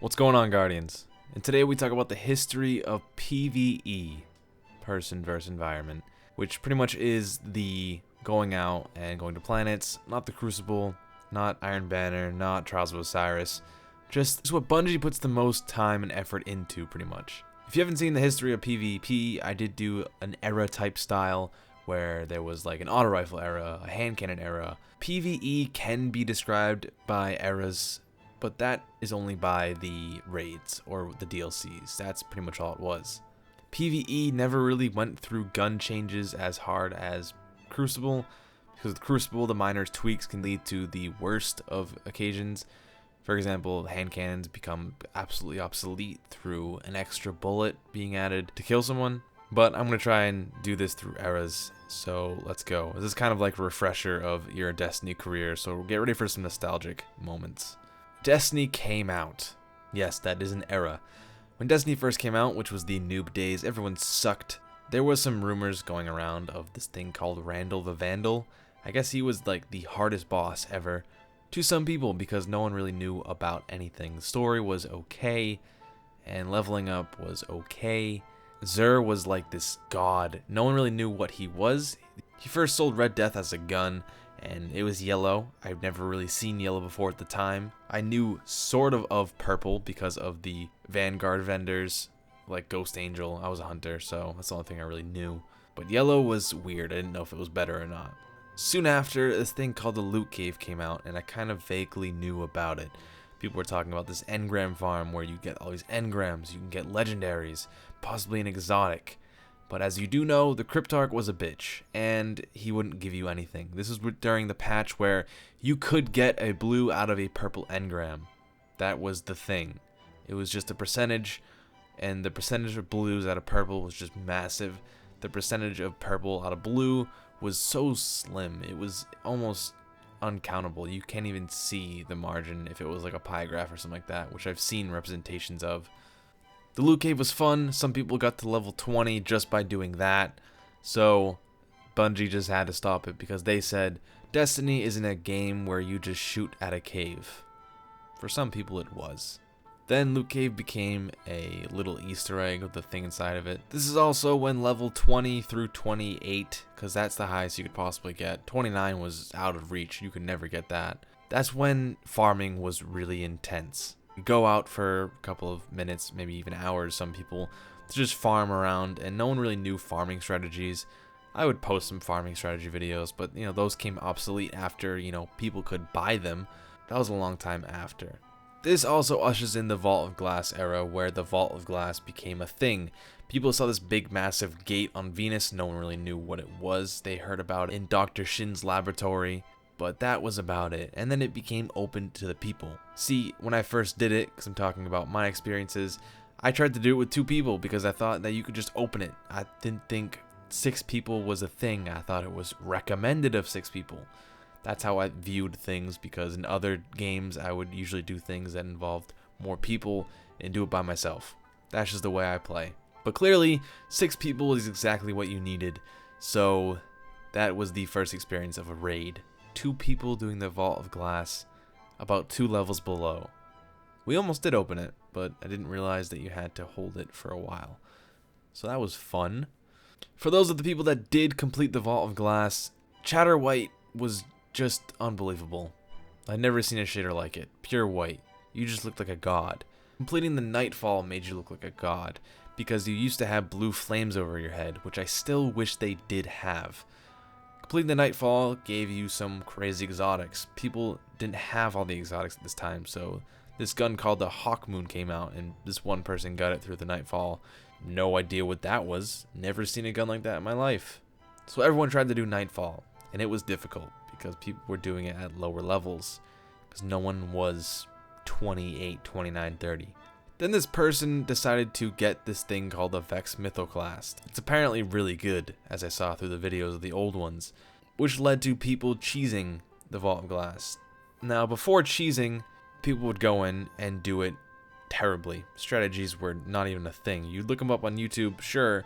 What's going on, Guardians? And today we talk about the history of PvE, person versus environment, which pretty much is the going out and going to planets, not the Crucible, not Iron Banner, not Trials of Osiris. Just it's what Bungie puts the most time and effort into, pretty much. If you haven't seen the history of PvP, I did do an era type style where there was like an auto rifle era, a hand cannon era. PvE can be described by eras, but that is only by the raids or the DLCs. That's pretty much all it was. PvE never really went through gun changes as hard as Crucible, because with Crucible, the minor tweaks can lead to the worst of occasions. For example, hand cannons become absolutely obsolete through an extra bullet being added to kill someone. But I'm going to try and do this through eras, so let's go. This is kind of like a refresher of your Destiny career, so get ready for some nostalgic moments. Destiny came out. Yes, that is an era. When Destiny first came out, which was the noob days, everyone sucked. There was some rumors going around of this thing called Randall the Vandal. I guess he was like the hardest boss ever to some people because no one really knew about anything. The story was okay, and leveling up was okay. Xur was like this god. No one really knew what he was. He first sold Red Death as a gun, and it was yellow. I've never really seen yellow before at the time. I knew sort of purple because of the Vanguard vendors, like Ghost Angel. I was a hunter, so that's the only thing I really knew. But yellow was weird. I didn't know if it was better or not. Soon after, this thing called the Loot Cave came out, and I kind of vaguely knew about it. People were talking about this engram farm where you get all these engrams, you can get legendaries, possibly an exotic. But as you do know, the Cryptarch was a bitch, and he wouldn't give you anything. This was during the patch where you could get a blue out of a purple engram. That was the thing. It was just a percentage, and the percentage of blues out of purple was just massive. The percentage of purple out of blue was so slim, it was almost uncountable. You can't even see the margin if it was like a pie graph or something like that, which I've seen representations of. The Loot Cave was fun. Some people got to level 20 just by doing that, so Bungie just had to stop it because they said Destiny isn't a game where you just shoot at a cave. For some people it was. Then Loot Cave became a little Easter egg with the thing inside of it. This is also when level 20 through 28, because that's the highest you could possibly get. 29 was out of reach. You could never get that. That's when farming was really intense. You go out for a couple of minutes, maybe even hours, some people, to just farm around, and no one really knew farming strategies. I would post some farming strategy videos, but those came obsolete after people could buy them. That was a long time after. This also ushers in the Vault of Glass era, where the Vault of Glass became a thing. People saw this big massive gate on Venus. No one really knew what it was. They heard about it in Dr. Shin's laboratory, but that was about it. And then it became open to the people. See, when I first did it, because I'm talking about my experiences, I tried to do it with 2 people because I thought that you could just open it. I didn't think 6 people was a thing. I thought it was recommended of 6 people. That's how I viewed things, because in other games I would usually do things that involved more people and do it by myself. That's just the way I play. But clearly, 6 people is exactly what you needed, so that was the first experience of a raid. 2 people doing the Vault of Glass, about 2 levels below. We almost did open it, but I didn't realize that you had to hold it for a while. So that was fun. For those of the people that did complete the Vault of Glass, Chatter White was just unbelievable. I'd never seen a shader like it. Pure white. You just looked like a god. Completing the Nightfall made you look like a god, because you used to have blue flames over your head, which I still wish they did have. Completing the Nightfall gave you some crazy exotics. People didn't have all the exotics at this time, so this gun called the Hawkmoon came out, and this one person got it through the Nightfall. No idea what that was. Never seen a gun like that in my life. So everyone tried to do Nightfall, and it was difficult, because people were doing it at lower levels, because no one was 28, 29, 30. Then this person decided to get this thing called the Vex Mythoclast. It's apparently really good, as I saw through the videos of the old ones, which led to people cheesing the Vault of Glass. Now, before cheesing, people would go in and do it terribly. Strategies were not even a thing. You'd look them up on YouTube, sure,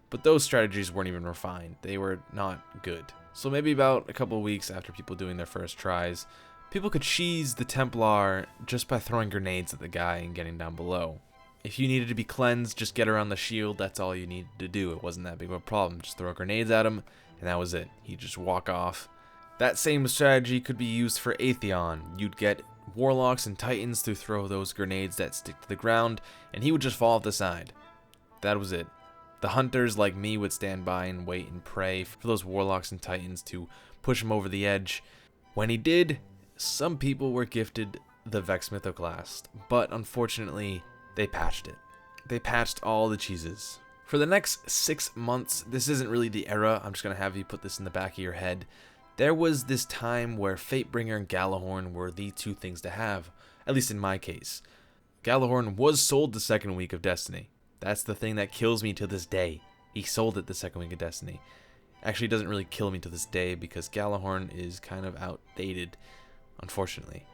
but those strategies weren't even refined. They were not good. So maybe about a couple of weeks after people doing their first tries, People could cheese the Templar just by throwing grenades at the guy and getting down below. If you needed to be cleansed, just get around the shield, that's all you needed to do. It wasn't that big of a problem. Just throw grenades at him, and that was it. He'd just walk off. That same strategy could be used for Atheon. You'd get Warlocks and Titans to throw those grenades that stick to the ground, and he would just fall off the side. That was it. The hunters like me would stand by and wait and pray for those Warlocks and Titans to push him over the edge. When he did, some people were gifted the Vex Mythoclast, but unfortunately, they patched it. They patched all the cheeses. For the next 6 months, this isn't really the era, I'm just going to have you put this in the back of your head. There was this time where Fatebringer and Galahorn were the two things to have, at least in my case. Galahorn was sold the second week of Destiny. That's the thing that kills me to this day. He sold it the second week of Destiny. Actually, it doesn't really kill me to this day because Galahorn is kind of outdated, unfortunately.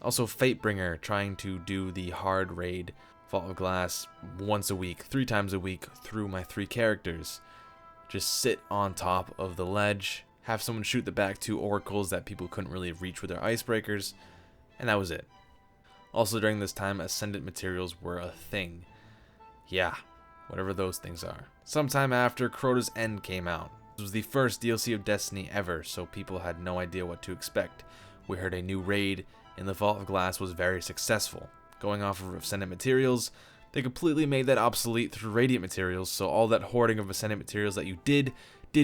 Also, Fatebringer trying to do the hard raid Vault of Glass once a week, 3 times a week through my 3 characters. Just sit on top of the ledge, have someone shoot the back 2 oracles that people couldn't really reach with their icebreakers, and that was it. Also during this time, Ascendant materials were a thing. Yeah, whatever those things are. Sometime after, Crota's End came out. This was the first DLC of Destiny ever, so people had no idea what to expect. We heard a new raid, and the Vault of Glass was very successful. Going off of Ascendant materials, they completely made that obsolete through Radiant materials, so all that hoarding of Ascendant materials that you did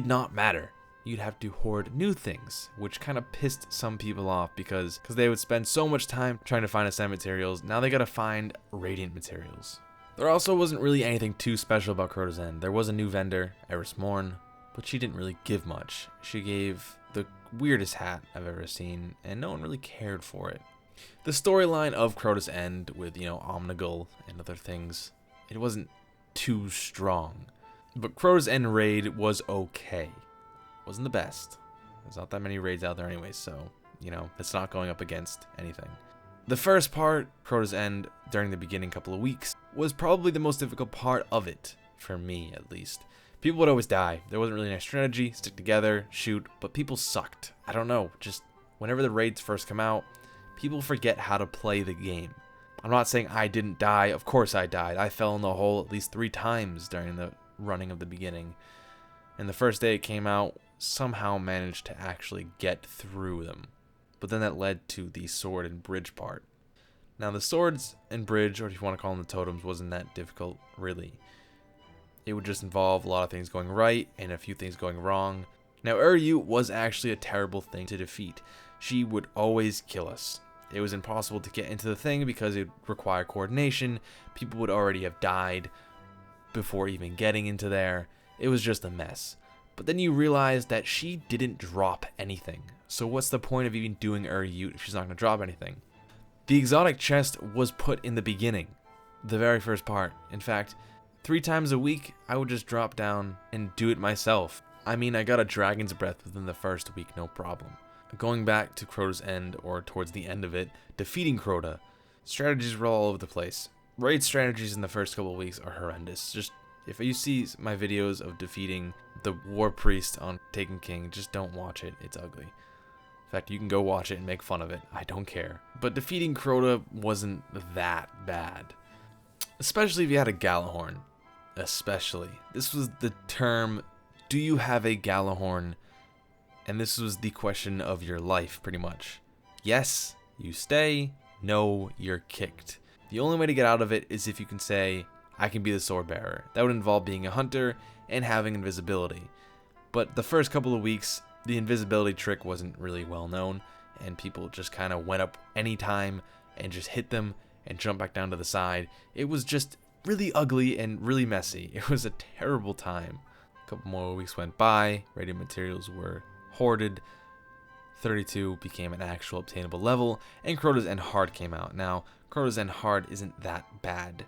not matter. You'd have to hoard new things, which kind of pissed some people off because they would spend so much time trying to find Ascendant materials, now they gotta find Radiant materials. There also wasn't really anything too special about Crota's End. There was a new vendor, Eris Morn, but she didn't really give much. She gave the weirdest hat I've ever seen, and no one really cared for it. The storyline of Crota's End with, Omnigul and other things, it wasn't too strong. But Crota's End raid was okay. Wasn't the best. There's not that many raids out there anyway, so, it's not going up against anything. The first part, Crota's End, during the beginning couple of weeks, was probably the most difficult part of it, for me at least. People would always die. There wasn't really any strategy, stick together, shoot, but people sucked. I don't know, just whenever the raids first come out, people forget how to play the game. I'm not saying I didn't die, of course I died. I fell in the hole at least 3 times during the running of the beginning. And the first day it came out, somehow managed to actually get through them. But then that led to the sword and bridge part. Now the swords and bridge, or if you want to call them the totems, wasn't that difficult, really. It would just involve a lot of things going right and a few things going wrong. Now Uryu was actually a terrible thing to defeat. She would always kill us. It was impossible to get into the thing because it would require coordination. People would already have died before even getting into there. It was just a mess. But then you realize that she didn't drop anything. So what's the point of even doing Uryu if she's not going to drop anything? The exotic chest was put in the beginning, the very first part. In fact, 3 times a week, I would just drop down and do it myself. I mean, I got a Dragon's Breath within the first week, no problem. Going back to Crota's End, or towards the end of it, defeating Crota, strategies were all over the place. Raid strategies in the first couple of weeks are horrendous. Just, if you see my videos of defeating the War Priest on Taken King, just don't watch it, it's ugly. In fact, you can go watch it and make fun of it, I don't care. But defeating Crota wasn't that bad. Especially if you had a Galahorn. Especially. This was the term, do you have a Galahorn? And this was the question of your life, pretty much. Yes, you stay. No, you're kicked. The only way to get out of it is if you can say, I can be the sword bearer. That would involve being a hunter and having invisibility. But the first couple of weeks, the invisibility trick wasn't really well known, and people just kind of went up anytime and just hit them and jump back down to the side. It was just really ugly and really messy. It was a terrible time. A couple more weeks went by, radiant materials were hoarded, 32 became an actual obtainable level, and Crota's End Hard came out. Now, Crota's End Hard isn't that bad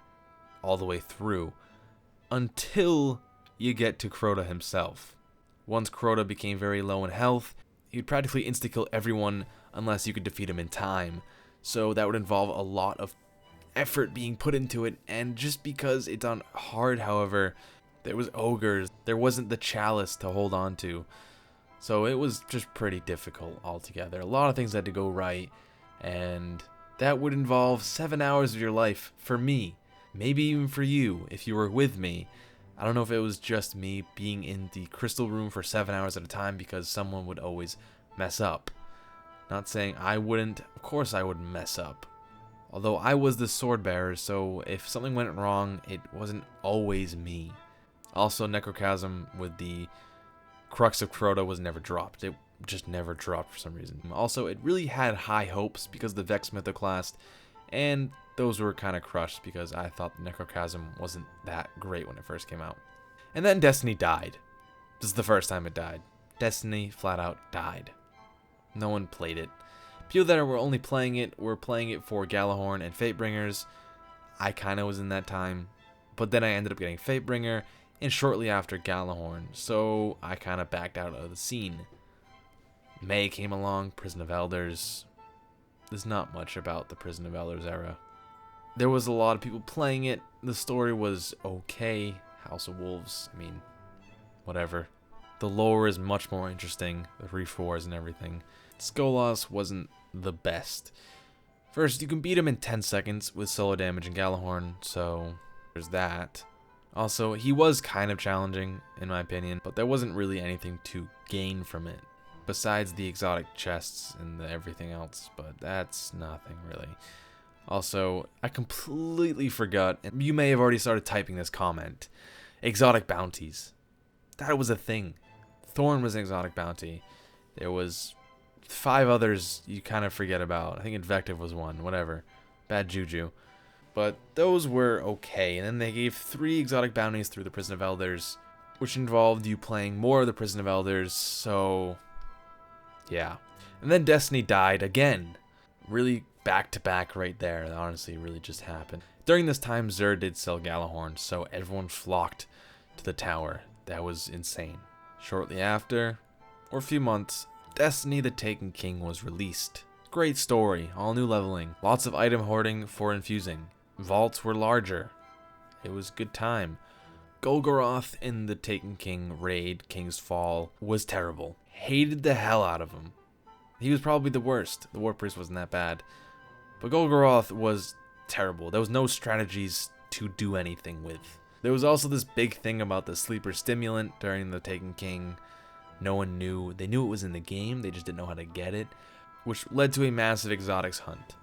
all the way through, until you get to Crota himself. Once Crota became very low in health, he'd practically insta-kill everyone unless you could defeat him in time, so that would involve a lot of effort being put into it, and just because it's on hard, however, there was ogres, there wasn't the chalice to hold on to. So it was just pretty difficult altogether. A lot of things had to go right, And that would involve 7 hours of your life for me. Maybe even for you if you were with me. I don't know if it was just me being in the crystal room for 7 hours at a time because someone would always mess up. Not saying I wouldn't. Of course I would mess up. Although I was the sword bearer, so if something went wrong, it wasn't always me. Also, Necrochasm with the Crux of Crota was never dropped. It just never dropped for some reason. Also, it really had high hopes because of the Vex Mythoclast, and those were kind of crushed because I thought the Necrochasm wasn't that great when it first came out. And then Destiny died. This is the first time it died. Destiny flat out died. No one played it. People that were only playing it were playing it for Galahorn and Fatebringers. I kind of was in that time, but then I ended up getting Fatebringer, and shortly after Galahorn, so I kind of backed out of the scene. May came along, Prison of Elders. There's not much about the Prison of Elders era. There was a lot of people playing it. The story was okay. House of Wolves, I mean, whatever. The lore is much more interesting, the Reef Wars and everything. Skolas wasn't the best. First, you can beat him in 10 seconds with solo damage and Galahorn, so there's that. Also, he was kind of challenging, in my opinion, but there wasn't really anything to gain from it, besides the exotic chests and everything else, but that's nothing really. Also, I completely forgot, and you may have already started typing this comment, exotic bounties. That was a thing. Thorn was an exotic bounty. There was 5 others you kind of forget about. I think Invective was one, whatever. Bad juju. But those were okay. And then they gave 3 exotic bounties through the Prison of Elders, which involved you playing more of the Prison of Elders, so yeah. And then Destiny died again. Really back to back right there. That honestly really just happened. During this time, Xur did sell Galahorn, so everyone flocked to the tower. That was insane. Shortly after, or a few months, Destiny the Taken King was released. Great story, all new leveling, lots of item hoarding for infusing. Vaults were larger. It was a good time. Golgoroth in the Taken King raid, King's Fall, was terrible. Hated the hell out of him. He was probably the worst. The War Priest wasn't that bad. But Golgoroth was terrible. There was no strategies to do anything with. There was also this big thing about the sleeper stimulant during the Taken King. No one knew. They knew it was in the game, they just didn't know how to get it, which led to a massive exotics hunt.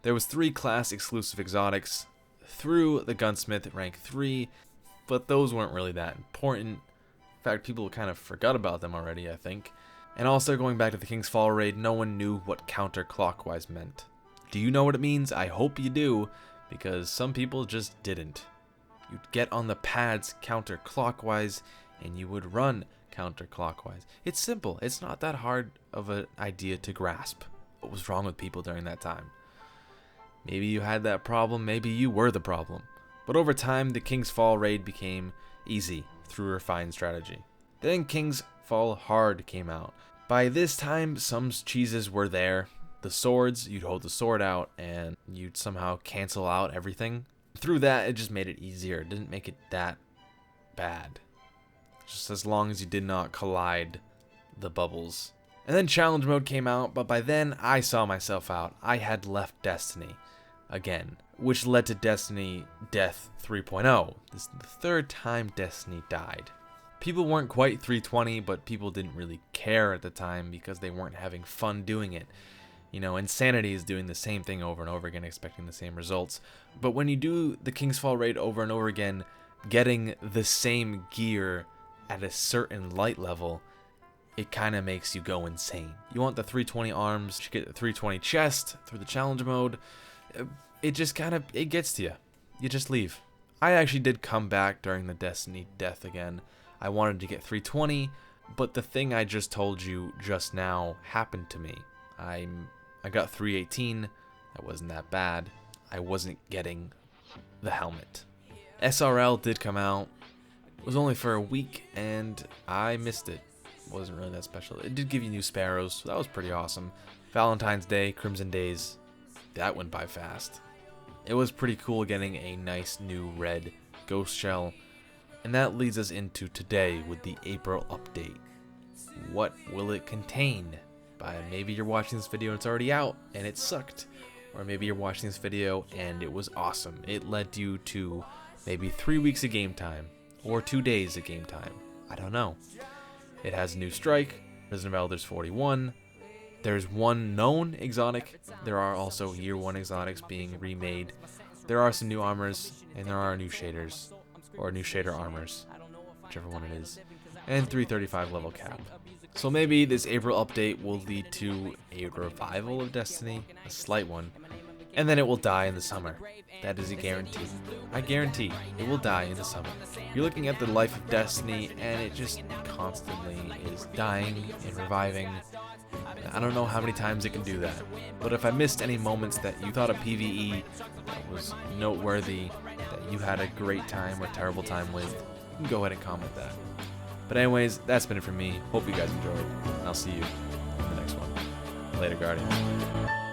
There was 3 class exclusive exotics through the Gunsmith at rank 3, but those weren't really that important. In fact, people kind of forgot about them already, I think. And also, going back to the King's Fall raid, no one knew what counterclockwise meant. Do you know what it means? I hope you do, because some people just didn't. You'd get on the pads counterclockwise, and you would run counterclockwise. It's simple. It's not that hard of an idea to grasp. What was wrong with people during that time? Maybe you had that problem, maybe you were the problem. But over time, the King's Fall raid became easy through refined strategy. Then King's Fall Hard came out. By this time, some cheeses were there. The swords, you'd hold the sword out and you'd somehow cancel out everything. Through that, it just made it easier. It didn't make it that bad. Just as long as you did not collide the bubbles. And then challenge mode came out, but by then I saw myself out. I had left Destiny again, which led to Destiny Death 3.0. This is the 3rd time Destiny died. People weren't quite 320, but people didn't really care at the time because they weren't having fun doing it. You know, Insanity is doing the same thing over and over again, expecting the same results. But when you do the King's Fall raid over and over again, getting the same gear at a certain light level, it kind of makes you go insane. You want the 320 arms, you get the 320 chest through the challenge mode. It just kind of, it gets to you. You just leave. I actually did come back during the Destiny death again. I wanted to get 320, but the thing I just told you just now happened to me. I got 318. That wasn't that bad. I wasn't getting the helmet. SRL did come out. It was only for a week, and I missed it. Wasn't really that special. It did give you new sparrows, so that was pretty awesome. Valentine's Day, Crimson Days, that went by fast. It was pretty cool getting a nice new red ghost shell. And that leads us into today with the April update. What will it contain? maybe you're watching this video and it's already out and it sucked. Or maybe you're watching this video and it was awesome. It led you to maybe 3 weeks of game time or 2 days of game time. I don't know. It has a new strike, Prison of Elders 41. There's one known exotic. There are also year 1 exotics being remade. There are some new armors and there are new shaders, or new shader armors, whichever one it is, and 335 level cap. So maybe this April update will lead to a revival of Destiny, a slight one, and then it will die in the summer. That is a guarantee. I guarantee it will die in the summer. You're looking at the life of Destiny, and it just constantly is dying and reviving. I don't know how many times it can do that, but if I missed any moments that you thought of PvE that was noteworthy, that you had a great time or terrible time with, you can go ahead and comment that. But anyways, that's been it for me. Hope you guys enjoyed, and I'll see you in the next one. Later, Guardians.